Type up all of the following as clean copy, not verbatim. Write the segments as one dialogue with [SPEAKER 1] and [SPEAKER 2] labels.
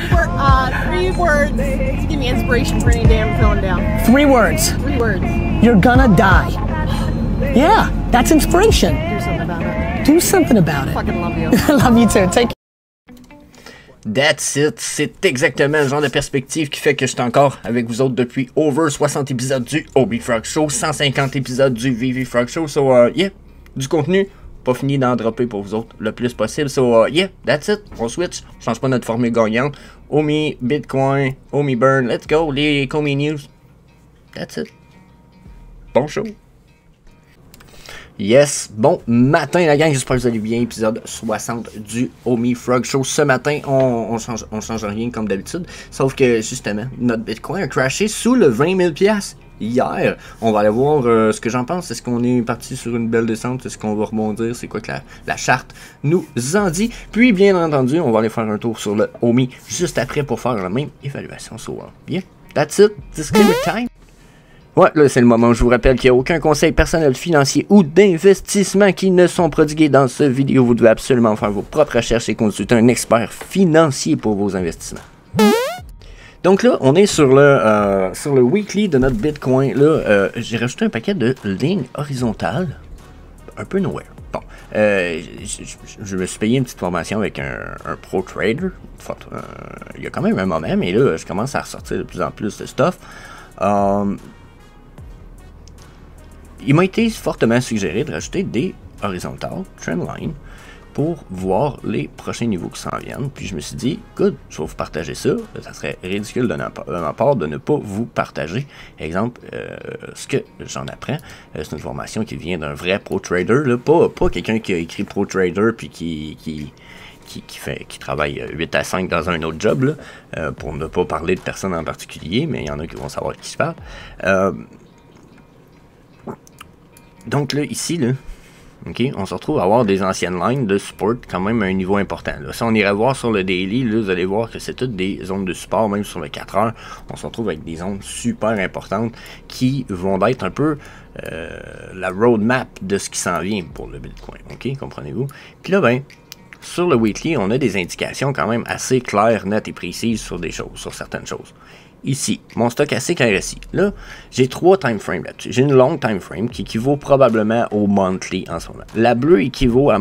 [SPEAKER 1] Three words to give me inspiration for any day I'm feeling down.
[SPEAKER 2] 3 words.
[SPEAKER 1] 3 words.
[SPEAKER 2] You're gonna die. Yeah, that's inspiration.
[SPEAKER 1] Do something about it.
[SPEAKER 2] Do something about it.
[SPEAKER 1] Fucking love you.
[SPEAKER 2] Love you too. Take care.
[SPEAKER 3] That's it, c'est exactement le genre de perspective qui fait que je suis encore avec vous autres depuis over 60 épisodes du Obi Frog Show, 150 épisodes du VV Frog Show, so yeah, du contenu, pas fini d'en dropper pour vous autres le plus possible, so yeah, that's it, on switch, on change pas notre formule gagnante, Omi, Bitcoin, Omi Burn, let's go, les Comey News, that's it, bon show. Yes, bon matin la gang, j'espère que vous allez bien, épisode 60 du Omi Frog Show. Ce matin, on change rien comme d'habitude, sauf que justement, notre Bitcoin a crashé sous le 20 000 $ hier. On va aller voir ce que j'en pense. Est-ce qu'on est parti sur une belle descente? Est-ce qu'on va rebondir? C'est quoi que la charte nous en dit? Puis bien entendu, on va aller faire un tour sur le Omi juste après pour faire la même évaluation. So, yeah, that's it, disclaimer time. Ouais, là c'est le moment où je vous rappelle qu'il n'y a aucun conseil personnel financier ou d'investissement qui ne sont prodigués dans ce vidéo. Vous devez absolument faire vos propres recherches et consulter un expert financier pour vos investissements. Donc là, on est sur le weekly de notre Bitcoin. Là, j'ai rajouté un paquet de lignes horizontales, un peu nowhere. Bon, je me suis payé une petite formation avec un pro trader. Il y a quand même un moment, mais là, je commence à ressortir de plus en plus de stuff. Il m'a été fortement suggéré de rajouter des horizontales, trendline, pour voir les prochains niveaux qui s'en viennent. Puis je me suis dit, good, je vais vous partager ça. Ça serait ridicule de ma part de ne pas vous partager. Exemple, ce que j'en apprends, c'est une formation qui vient d'un vrai pro trader, là, pas quelqu'un qui a écrit pro trader puis qui travaille 8 à 5 dans un autre job, là, pour ne pas parler de personne en particulier, mais il y en a qui vont savoir de qui se parle. Donc là, ici, là, okay, on se retrouve à avoir des anciennes lignes de support quand même à un niveau important. Là. Si on irait voir sur le daily, là, vous allez voir que c'est toutes des zones de support, même sur le 4 heures, on se retrouve avec des zones super importantes qui vont être un peu la roadmap de ce qui s'en vient pour le Bitcoin. Ok, comprenez-vous? Puis là, ben, sur le weekly, on a des indications quand même assez claires, nettes et précises sur des choses, sur certaines choses. Ici, mon stochastique RSI. Là, j'ai 3 time frames là-dessus. J'ai une longue time frame qui équivaut probablement au monthly en ce moment. La bleue équivaut à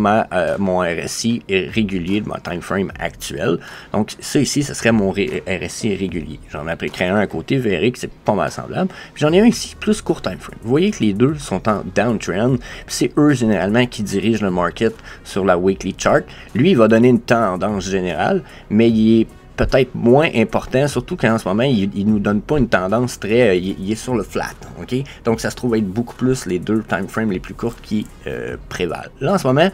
[SPEAKER 3] mon RSI régulier de ma time frame actuelle. Donc, ça ici, ce serait mon RSI régulier. J'en ai créé un à côté, vous verrez que c'est pas mal semblable. Puis j'en ai un ici, plus court time frame. Vous voyez que les deux sont en downtrend. C'est eux, généralement, qui dirigent le market sur la weekly chart. Lui, il va donner une tendance générale, mais il est peut-être moins important, surtout qu'en ce moment, il nous donne pas une tendance très... il est sur le flat, ok? Donc, ça se trouve être beaucoup plus les deux time frames les plus courts qui prévalent. Là, en ce moment,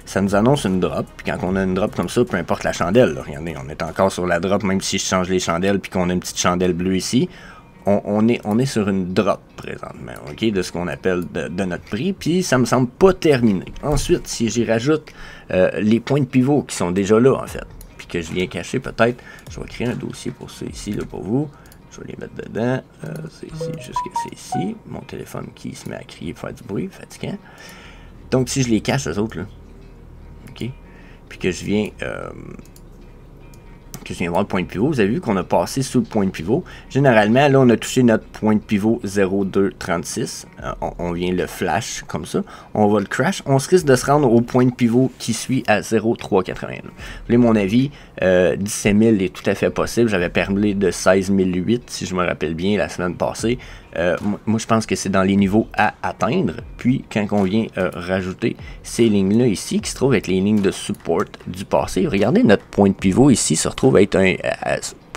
[SPEAKER 3] ça nous annonce une drop, puis quand on a une drop comme ça, peu importe la chandelle, là, regardez, on est encore sur la drop, même si je change les chandelles, puis qu'on a une petite chandelle bleue ici, on est sur une drop présentement, ok? De ce qu'on appelle de notre prix, puis ça me semble pas terminé. Ensuite, si j'y rajoute les points de pivot qui sont déjà là, en fait, que je viens cacher peut-être, je vais créer un dossier pour ça ici, là, pour vous, je vais les mettre dedans, c'est ici, jusqu'à c'est ici, mon téléphone qui se met à crier pour faire du bruit, fatigant, donc si je les cache, eux autres, là, ok, puis que je viens voir le point de pivot, vous avez vu qu'on a passé sous le point de pivot. Généralement, là, on a touché notre point de pivot 0,236. On vient le flash comme ça. On va le crash. On se risque de se rendre au point de pivot qui suit à 0,382. Vous voulez mon avis, 17 000 est tout à fait possible. J'avais parlé de 16 008, si je me rappelle bien, la semaine passée. Moi, je pense que c'est dans les niveaux à atteindre. Puis, quand on vient rajouter ces lignes-là ici, qui se trouvent être les lignes de support du passé, regardez, notre point de pivot ici se retrouve être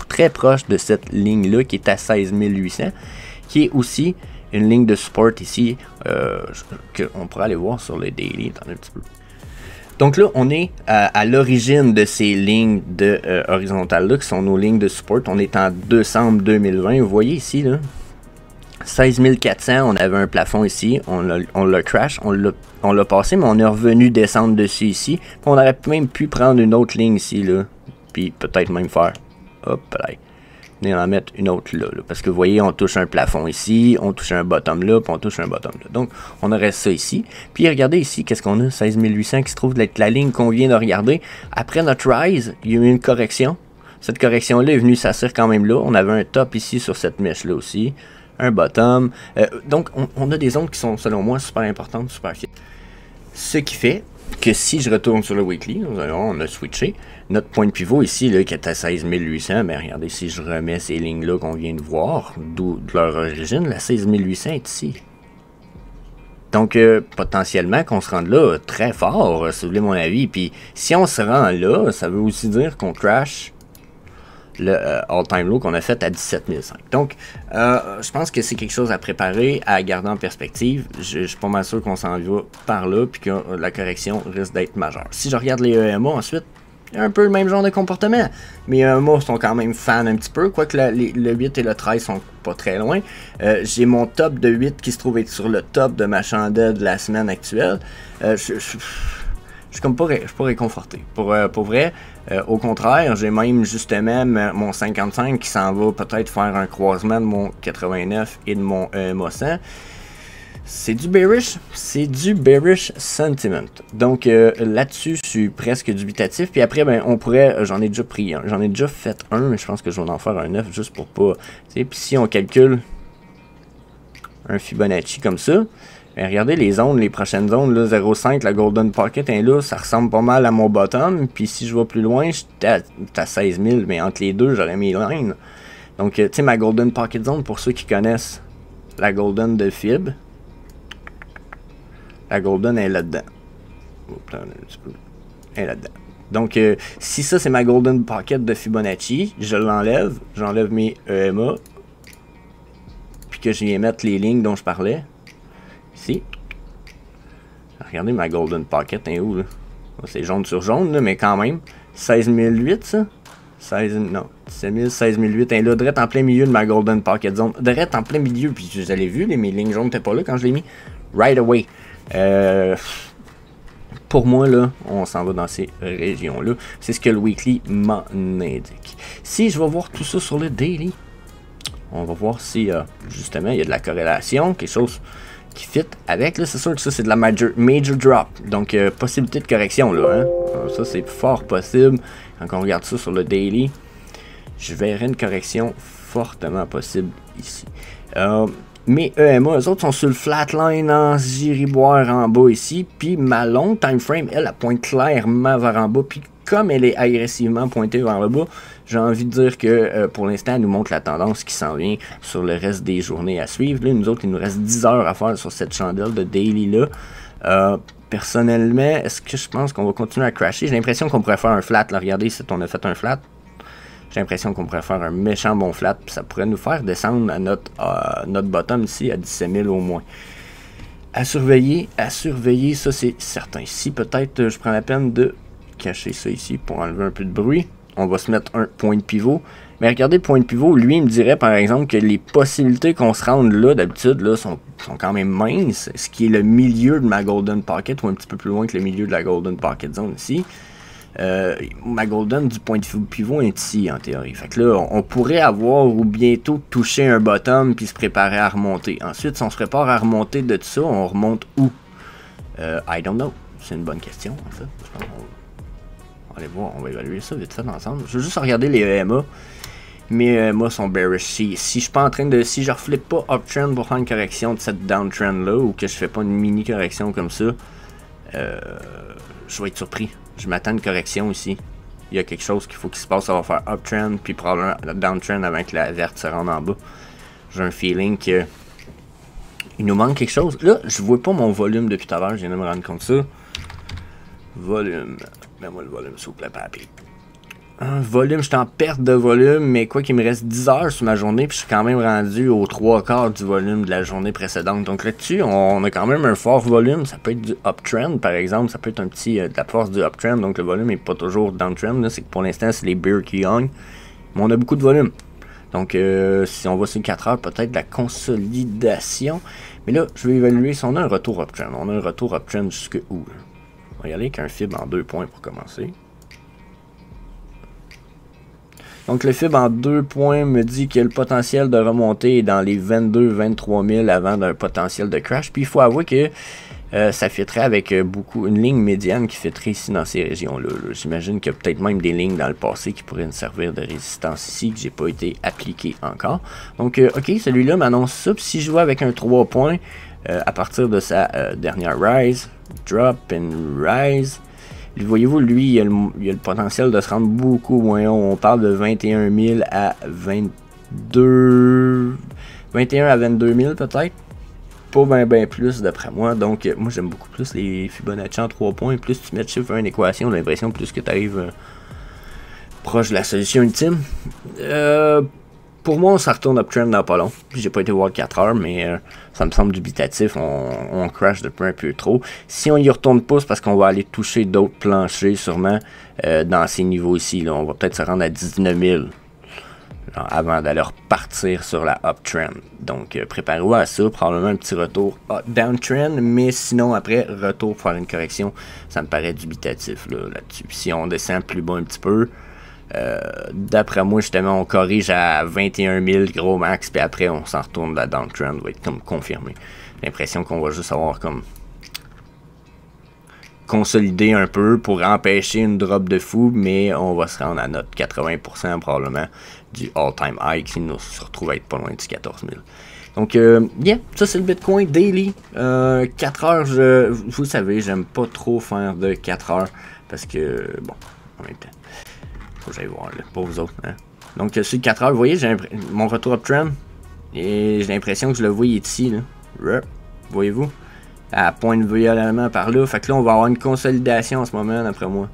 [SPEAKER 3] très proche de cette ligne-là qui est à 16 800, qui est aussi une ligne de support ici qu'on pourra aller voir sur le daily. Attendez un petit peu. Donc là, on est à l'origine de ces lignes de horizontales-là, qui sont nos lignes de support. On est en décembre 2020. Vous voyez ici, là, 16 400, on avait un plafond ici, on l'a crash, on l'a passé, mais on est revenu descendre dessus ici. On aurait même pu prendre une autre ligne ici, là, puis peut-être même faire, hop là, et en mettre une autre là, parce que vous voyez, on touche un plafond ici, on touche un bottom là, puis on touche un bottom là. Donc, on aurait ça ici. Puis regardez ici, qu'est-ce qu'on a? 16 800 qui se trouve être la ligne qu'on vient de regarder. Après notre rise, il y a eu une correction. Cette correction-là est venue s'asseoir quand même là. On avait un top ici sur cette mèche-là aussi. Un bottom. Donc, on a des zones qui sont, selon moi, super importantes, super fiables. Ce qui fait que si je retourne sur le weekly, on a switché. Notre point de pivot ici, là, qui est à 16 800, mais regardez, si je remets ces lignes-là qu'on vient de voir, d'où de leur origine, la 16 800 est ici. Donc, potentiellement, qu'on se rende là très fort, si vous voulez mon avis. Puis, si on se rend là, ça veut aussi dire qu'on crash le all-time low qu'on a fait à 17 500. Donc, je pense que c'est quelque chose à préparer, à garder en perspective. Je suis pas mal sûr qu'on s'en va par là, puis que la correction risque d'être majeure. Si je regarde les EMA ensuite, il y a un peu le même genre de comportement. Mais les EMA sont quand même fans un petit peu, quoique le 8 et le 13 sont pas très loin. J'ai mon top de 8 qui se trouve être sur le top de ma chandelle de la semaine actuelle. Je suis comme pas réconforté. Pour vrai, au contraire, j'ai même justement mon 55 qui s'en va peut-être faire un croisement de mon 89 et de mon EMA 100. C'est du bearish sentiment. Donc là-dessus, je suis presque dubitatif. Puis après, ben, on pourrait, j'en ai déjà pris un. J'en ai déjà fait un, mais je pense que je vais en faire un 9 juste pour pas. Puis si on calcule un Fibonacci comme ça, ben, regardez les zones, les prochaines zones, là, 0,5, la Golden Pocket est là, ça ressemble pas mal à mon bottom. Puis si je vais plus loin, j'étais à 16 000, mais entre les deux, j'aurais mis line. Donc, tu sais, ma Golden Pocket Zone, pour ceux qui connaissent la Golden de Fib, la Golden est là-dedans. Elle est là-dedans. Donc, si ça, c'est ma Golden Pocket de Fibonacci, je l'enlève. J'enlève mes EMA. Puis que je viens mettre les lignes dont je parlais. Ici. Regardez ma Golden Pocket, est où, là? C'est jaune sur jaune, là, mais quand même. 16 008, ça? 16 000, non. 17 000, 16 008. Elle est là, direct en plein milieu de ma Golden Pocket Zone. Direct en plein milieu. Puis vous avez vu, mes lignes jaunes n'étaient pas là quand je l'ai mis. Right away. Pour moi, là, on s'en va dans ces régions-là. C'est ce que le weekly m'en indique. Si je vais voir tout ça sur le daily, on va voir si, justement, il y a de la corrélation, quelque chose qui fit avec. Là, c'est sûr que ça, c'est de la major drop. Donc, possibilité de correction, là. Hein? Alors, ça, c'est fort possible. Quand on regarde ça sur le daily, je verrai une correction fortement possible ici. Mes EMA, eux autres sont sur le flatline en giriboire en bas ici. Puis ma longue time frame, elle pointe clairement vers en bas. Puis comme elle est agressivement pointée vers le bas, j'ai envie de dire que pour l'instant, elle nous montre la tendance qui s'en vient sur le reste des journées à suivre. Là, nous autres, il nous reste 10 heures à faire sur cette chandelle de daily-là. Personnellement, est-ce que je pense qu'on va continuer à crasher? J'ai l'impression qu'on pourrait faire un flat. Là, regardez, ici, on a fait un flat. J'ai l'impression qu'on pourrait faire un méchant bon flat, puis ça pourrait nous faire descendre à notre bottom ici à 17 000 au moins. À surveiller, ça c'est certain. Si peut-être je prends la peine de cacher ça ici pour enlever un peu de bruit, on va se mettre un point de pivot. Mais regardez le point de pivot, lui il me dirait par exemple que les possibilités qu'on se rende là d'habitude là sont quand même minces, ce qui est le milieu de ma Golden Pocket ou un petit peu plus loin que le milieu de la Golden Pocket Zone ici. Ma Golden du point de pivot est ici en théorie. Fait que là, on pourrait avoir ou bientôt toucher un bottom puis se préparer à remonter. Ensuite, si on se prépare à remonter de tout ça, on remonte où? I don't know. C'est une bonne question en fait. On va aller voir, on va évaluer ça vite fait ensemble. Je veux juste regarder les EMA. Mes EMA sont bearish. Si je suis pas en train de. Si je reflippe pas uptrend pour faire une correction de cette downtrend là, ou que je fais pas une mini correction comme ça, je vais être surpris. Je m'attends à une correction ici. Il y a quelque chose qu'il faut qu'il se passe. Ça va faire uptrend, puis probablement downtrend avant que la verte se rende en bas. J'ai un feeling que il nous manque quelque chose. Là, je vois pas mon volume depuis tout à l'heure. Je viens de me rendre compte de ça. Volume. Mets-moi le volume, s'il vous plaît, papy. Volume, je suis en perte de volume, mais quoi qu'il me reste 10 heures sur ma journée, puis je suis quand même rendu aux 3/4 du volume de la journée précédente. Donc là-dessus, on a quand même un fort volume. Ça peut être du uptrend, par exemple. Ça peut être un petit de la force du uptrend, donc le volume n'est pas toujours downtrend. C'est que pour l'instant, c'est les bears qui gagnent. Mais on a beaucoup de volume. Donc, si on va sur 4 heures, peut-être de la consolidation. Mais là, je vais évaluer si on a un retour uptrend. On a un retour uptrend jusque où? On va y aller avec un fib en 2 points pour commencer. Donc le fib en 2 points me dit que le potentiel de remontée est dans les 22-23 000 avant d'un potentiel de crash. Puis il faut avouer que ça fitterait avec une ligne médiane qui fitterait ici dans ces régions-là. J'imagine qu'il y a peut-être même des lignes dans le passé qui pourraient nous servir de résistance ici, que j'ai pas été appliqué encore. Donc, ok, celui-là m'annonce ça. Puis si je vois avec un 3 points, à partir de sa dernière rise, drop and rise, voyez-vous, lui, il a le potentiel de se rendre beaucoup moins haut. On parle de 21 000 à 21 à 22 000 peut-être. Pas bien plus d'après moi. Donc, moi, j'aime beaucoup plus les Fibonacci en 3 points. Plus tu mets de chiffres à une équation, j'ai l'impression plus que tu arrives proche de la solution ultime. Pour moi, ça retourne uptrend dans pas long. J'ai pas été voir 4 heures, mais ça me semble dubitatif. On crash depuis un peu trop. Si on y retourne pas, c'est parce qu'on va aller toucher d'autres planchers, sûrement, dans ces niveaux ici. Là. On va peut-être se rendre à 19 000 avant d'aller repartir sur la uptrend. Donc, préparez-vous à ça. Probablement un petit retour downtrend, mais sinon, après, retour pour faire une correction, ça me paraît dubitatif là-dessus. Si on descend plus bas un petit peu, d'après moi, justement, on corrige à 21 000 gros max, puis après, on s'en retourne. La downtrend va être comme confirmée. J'ai l'impression qu'on va juste avoir comme consolider un peu pour empêcher une drop de fou, mais on va se rendre à notre 80% probablement du all-time high qui nous se retrouve à être pas loin du 14 000. Donc, yeah, ça c'est le Bitcoin Daily. 4 heures, vous savez, j'aime pas trop faire de 4 heures parce que, bon, en même temps, faut que j'aille voir là, pour vous autres. Hein. Donc, sur 4 heures, vous voyez, j'ai mon retour uptrend et j'ai l'impression que je le vois ici. Là. Voyez-vous? À pointe violemment par là. Fait que là, on va avoir une consolidation en ce moment, d'après moi.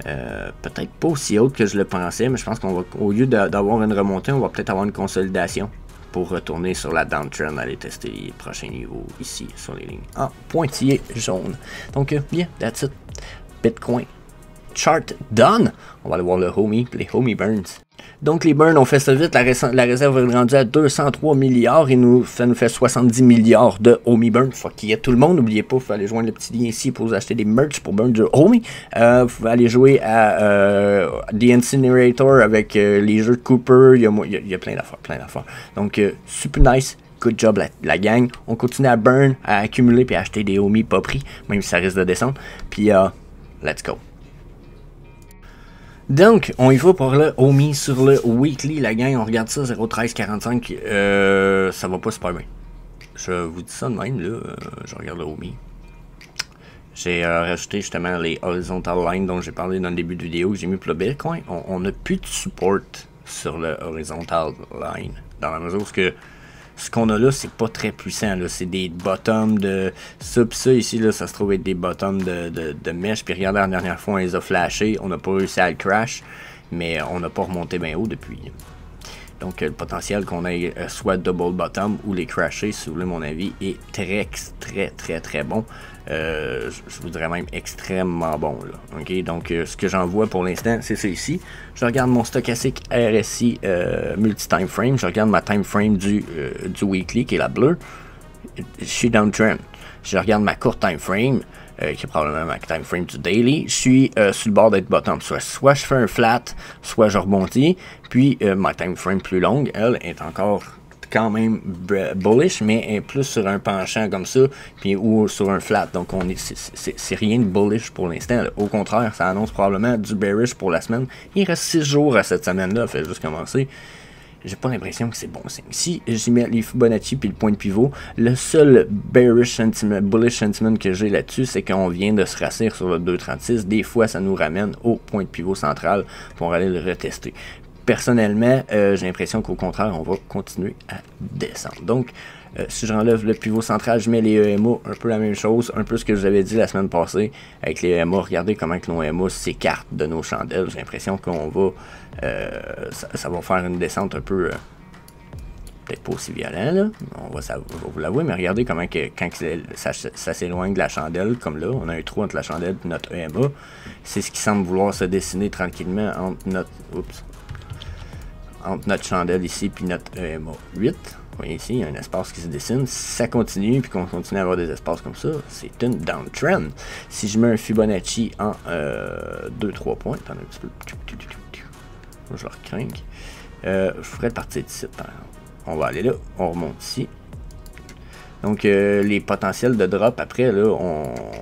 [SPEAKER 3] Peut-être pas aussi haute que je le pensais, mais je pense qu'on va, au lieu d'avoir une remontée, on va peut-être avoir une consolidation pour retourner sur la downtrend, aller tester les prochains niveaux ici, sur les lignes en pointillé jaune. Donc, bien, that's it. Bitcoin chart done. On va aller voir le homie, les homie burns. Donc les burns, on fait ça vite, la réserve est rendue à 203 milliards et ça nous fait 70 milliards de homie burn. Fuck yeah, tout le monde, n'oubliez pas, il faut aller joindre le petit lien ici pour vous acheter des merch pour burn de homie. Vous pouvez aller jouer à The Incinerator avec les jeux de Cooper, il y a plein d'affaires. Donc super nice. Good job la gang. On continue à burn, à accumuler puis à acheter des homies pas pris, même si ça risque de descendre. Puis let's go. Donc, on y va pour le homie sur le weekly, la gang, on regarde ça, 0,1345, ça va pas super bien. Je vous dis ça de même, là, je regarde le homie. J'ai rajouté justement les horizontal lines dont j'ai parlé dans le début de vidéo, que j'ai mis pour le Bitcoin. On n'a plus de support sur le horizontal line, dans la mesure où ce qu'on a là, c'est pas très puissant. C'est des bottoms de ça. Puis ça, ici, là, ça se trouve être des bottoms de mèche. Puis regardez, la dernière fois, on les a flashés. On n'a pas réussi à le crash. Mais on n'a pas remonté bien haut depuis. Donc, le potentiel qu'on ait soit double bottom ou les crasher, si vous voulez mon avis, est très bon. Je vous dirais même extrêmement bon. Là. Okay? Donc, ce que j'en vois pour l'instant, c'est ça ici. Je regarde mon stochastique RSI multi-time frame. Je regarde ma time frame du weekly, qui est la bleue. Je suis downtrend. Je regarde ma courte time frame, qui est probablement ma time frame du daily. Je suis sur le bord d'être bottom. Soit je fais un flat, soit je rebondis. Puis, ma time frame plus longue, elle, est encore quand même bullish, mais est plus sur un penchant comme ça, puis ou sur un flat. Donc, c'est rien de bullish pour l'instant. Au contraire, ça annonce probablement du bearish pour la semaine. Il reste 6 jours à cette semaine-là, fait juste commencer. J'ai pas l'impression que c'est bon signe. Si j'y mets les Fibonacci puis le point de pivot, le seul bullish sentiment que j'ai là-dessus, c'est qu'on vient de se rassir sur le 2,36. Des fois, ça nous ramène au point de pivot central pour aller le retester. Personnellement, j'ai l'impression qu'au contraire, on va continuer à descendre. Donc, si je renlève le pivot central, je mets les EMA, un peu la même chose, un peu ce que je vous avais dit la semaine passée avec les EMA. Regardez comment que nos EMA s'écartent de nos chandelles. J'ai l'impression qu'on va, ça va faire une descente un peu, peut-être pas aussi violent, là. On va vous l'avouer, mais regardez comment que, quand ça s'éloigne de la chandelle, comme là, on a un trou entre la chandelle et notre EMA. C'est ce qui semble vouloir se dessiner tranquillement entre notre chandelle ici puis notre EMA 8. Vous voyez ici, il y a un espace qui se dessine. Si ça continue puis qu'on continue à avoir des espaces comme ça, c'est une downtrend. Si je mets un Fibonacci en 2-3 points, attendez un petit peu. Moi, je le recrinque. Je ferais partie d'ici. On va aller là, on remonte ici. Donc, les potentiels de drop, après, là,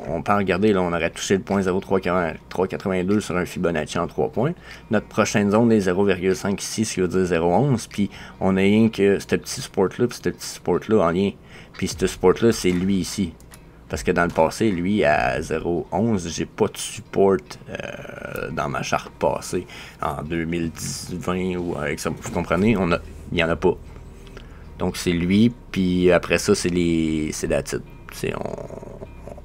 [SPEAKER 3] on peut en regarder, là, on aurait touché le point 0.382 sur un Fibonacci en 3 points. Notre prochaine zone est 0.5 ici, ce qui veut dire 0.11. Puis, on a rien que ce petit support-là, puis ce petit support-là en lien. Puis, ce support-là, c'est lui ici. Parce que dans le passé, lui, à 0.11, j'ai pas de support dans ma charte passée. En 2020 ou avec ça, vous comprenez, il n'y en a pas. Donc c'est lui, puis après ça, c'est la titre.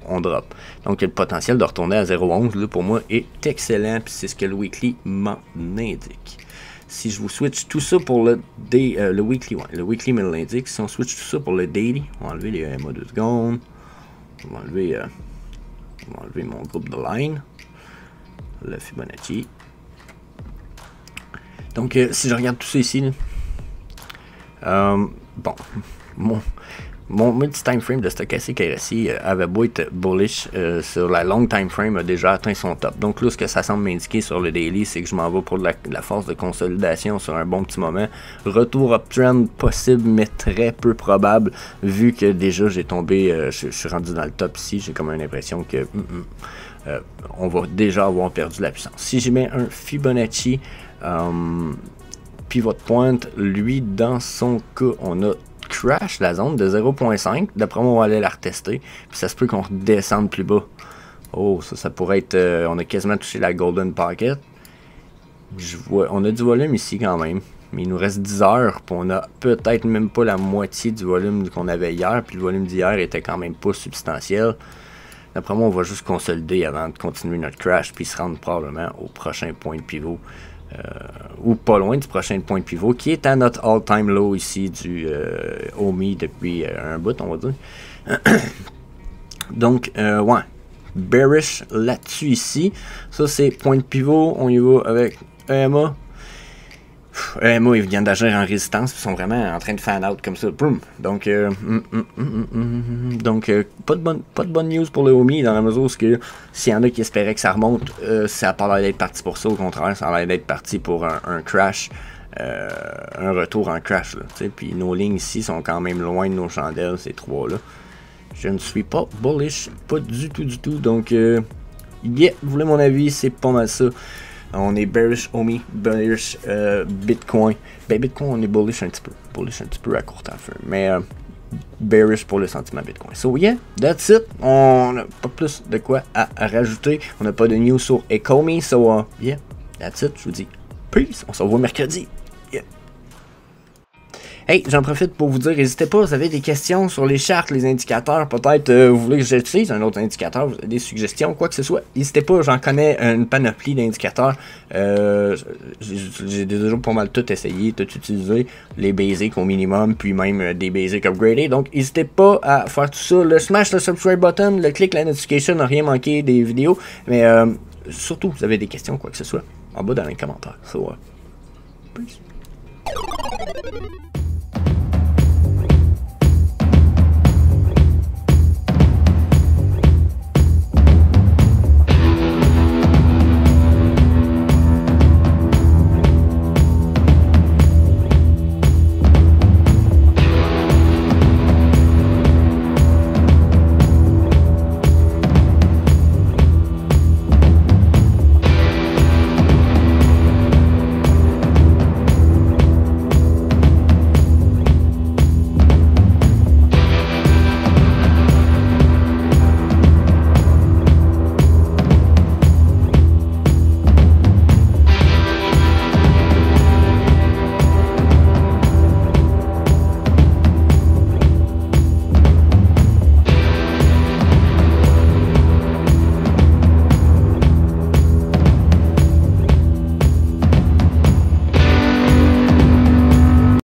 [SPEAKER 3] On drop. Donc le potentiel de retourner à 0.11, là, pour moi, est excellent, puis c'est ce que le weekly m'en indique. Si je vous switch tout ça pour le weekly, ouais, le weekly me l'indique. Si on switch tout ça pour le daily, on va enlever les MA 2 secondes. On va enlever mon groupe de line, le Fibonacci. Donc, si je regarde tout ça ici, là, bon, mon multi-time frame de stochastic RSI avait beau être bullish sur la long time frame, a déjà atteint son top. Donc là, ce que ça semble m'indiquer sur le daily, c'est que je m'en vais pour de la force de consolidation sur un bon petit moment. Retour uptrend possible, mais très peu probable, vu que déjà j'ai tombé, je suis rendu dans le top ici. J'ai comme une impression que on va déjà avoir perdu la puissance. Si j'y mets un Fibonacci pivot point, lui, dans son cas, on a crash la zone de 0.5. D'après moi, on va aller la retester. Puis ça se peut qu'on redescende plus bas. Oh, ça pourrait être... on a quasiment touché la Golden Pocket. On a du volume ici quand même. Mais il nous reste 10 heures. Puis on a peut-être même pas la moitié du volume qu'on avait hier. Puis le volume d'hier était quand même pas substantiel. D'après moi, on va juste consolider avant de continuer notre crash. Puis se rendre probablement au prochain point de pivot. Ou pas loin du prochain point de pivot, qui est à notre all-time low ici du OMI depuis un bout, on va dire. Donc, ouais, bearish là-dessus ici. Ça, c'est point de pivot. On y va avec EMA. EMA, ils viennent d'agir en résistance. Ils sont vraiment en train de fan out comme ça. Boom. Donc, pas de bonne news pour le OMI dans la mesure où s'il y en a qui espéraient que ça remonte, ça n'a pas l'air d'être parti pour ça. Au contraire, ça a l'air d'être parti pour un crash. Un retour en crash. Puis nos lignes ici sont quand même loin de nos chandelles, ces trois-là. Je ne suis pas bullish. Pas du tout. Donc, yeah, vous voulez mon avis, c'est pas mal ça. On est bearish OMI, bearish Bitcoin. Ben Bitcoin, on est bullish un petit peu. Bullish un petit peu à court terme. Mais bearish pour le sentiment Bitcoin. So yeah, that's it. On n'a pas plus de quoi à rajouter. On n'a pas de news sur Ecomi. So yeah, that's it. Je vous dis peace. On se revoit mercredi. Yeah. Hey, j'en profite pour vous dire, n'hésitez pas, vous avez des questions sur les chartes, les indicateurs, peut-être vous voulez que j'utilise un autre indicateur, vous avez des suggestions, quoi que ce soit, n'hésitez pas, j'en connais une panoplie d'indicateurs, j'ai déjà pas mal tout essayé, tout utilisé, les basics au minimum, puis même des basics upgradés, donc n'hésitez pas à faire tout ça, le smash le subscribe button, le clic la notification, n'a rien manqué des vidéos, mais surtout, vous avez des questions, quoi que ce soit, en bas dans les commentaires, so, peace.